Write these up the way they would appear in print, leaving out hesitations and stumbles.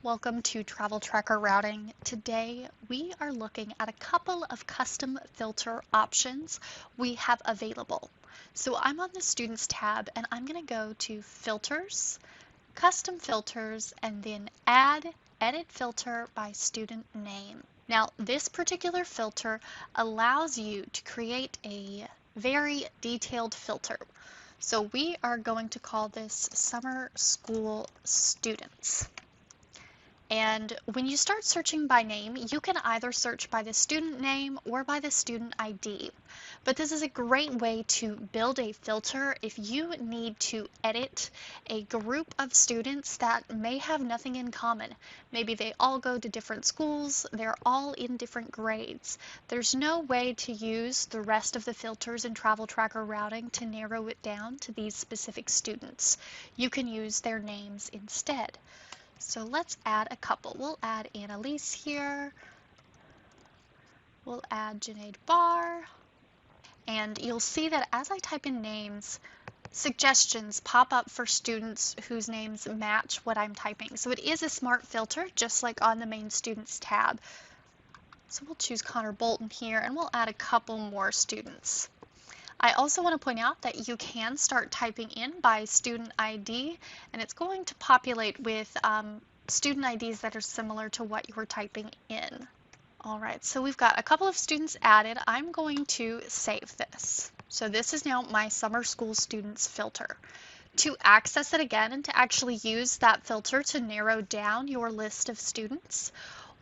Welcome to Travel Tracker Routing. Today we are looking at a couple of custom filter options we have available. So I'm on the Students tab and I'm going to go to Filters, Custom Filters, and then Add Edit Filter by Student Name. Now this particular filter allows you to create a very detailed filter. So we are going to call this Summer School Students. And when you start searching by name, you can either search by the student name or by the student ID. But this is a great way to build a filter if you need to edit a group of students that may have nothing in common. Maybe they all go to different schools, they're all in different grades. There's no way to use the rest of the filters in Travel Tracker Routing to narrow it down to these specific students. You can use their names instead. So let's add a couple. We'll add Annalise here. We'll add Junaid Barr. And you'll see that as I type in names, suggestions pop up for students whose names match what I'm typing. So it is a smart filter, just like on the main Students tab. So we'll choose Connor Bolton here, and we'll add a couple more students. I also want to point out that you can start typing in by student ID, and it's going to populate with student IDs that are similar to what you're typing in. All right, so we've got a couple of students added. I'm going to save this. So this is now my Summer School Students filter. To access it again and to actually use that filter to narrow down your list of students,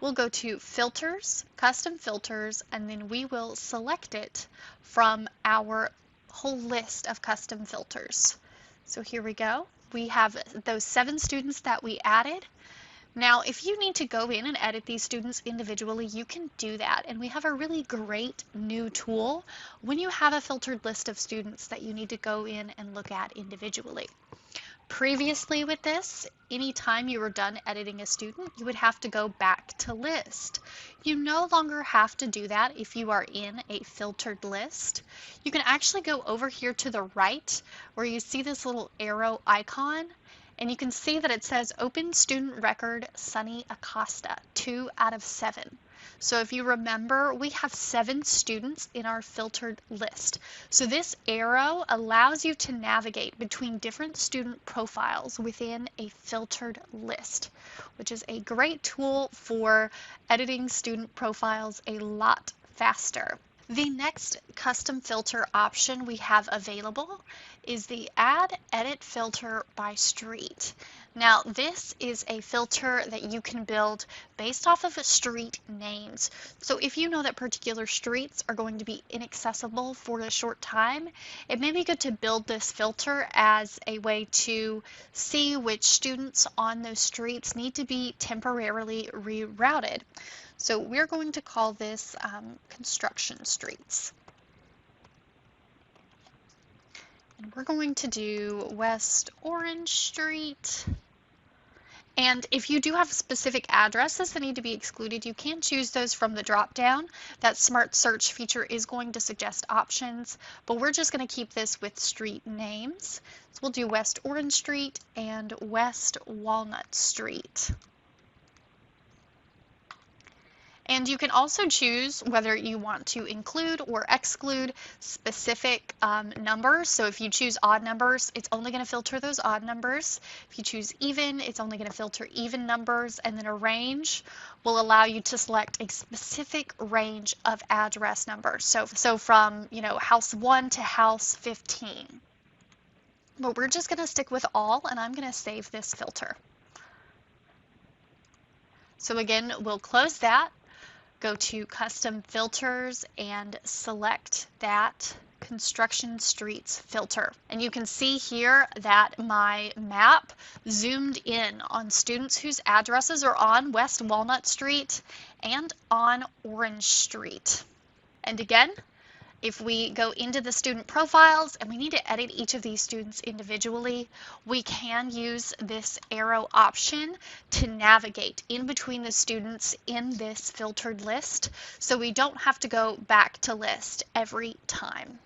we'll go to Filters, Custom Filters, and then we will select it from our whole list of custom filters. So here we go. We have those 7 students that we added. Now, if you need to go in and edit these students individually, you can do that. And we have a really great new tool when you have a filtered list of students that you need to go in and look at individually. Previously with this, anytime you were done editing a student, you would have to go back to list. You no longer have to do that if you are in a filtered list. You can actually go over here to the right where you see this little arrow icon, and you can see that it says Open Student Record Sunny Acosta, 2 out of 7. So if you remember, we have 7 students in our filtered list. So this arrow allows you to navigate between different student profiles within a filtered list, which is a great tool for editing student profiles a lot faster. The next custom filter option we have available is the Add Edit Filter by Street. Now this is a filter that you can build based off of street names. So if you know that particular streets are going to be inaccessible for a short time, it may be good to build this filter as a way to see which students on those streets need to be temporarily rerouted. So we're going to call this construction streets. And we're going to do West Orange Street. And if you do have specific addresses that need to be excluded, you can choose those from the drop-down. That Smart Search feature is going to suggest options, but we're just going to keep this with street names. So we'll do West Orange Street and West Walnut Street. And you can also choose whether you want to include or exclude specific numbers. So if you choose odd numbers, it's only going to filter those odd numbers. If you choose even, it's only going to filter even numbers. And then a range will allow you to select a specific range of address numbers. So from, house 1 to house 15. But we're just going to stick with all, and I'm going to save this filter. So again, we'll close that. Go to Custom Filters and select that Construction Streets filter. And you can see here that my map zoomed in on students whose addresses are on West Walnut Street and on Orange Street. And again, if we go into the student profiles and we need to edit each of these students individually, we can use this arrow option to navigate in between the students in this filtered list, so we don't have to go back to list every time.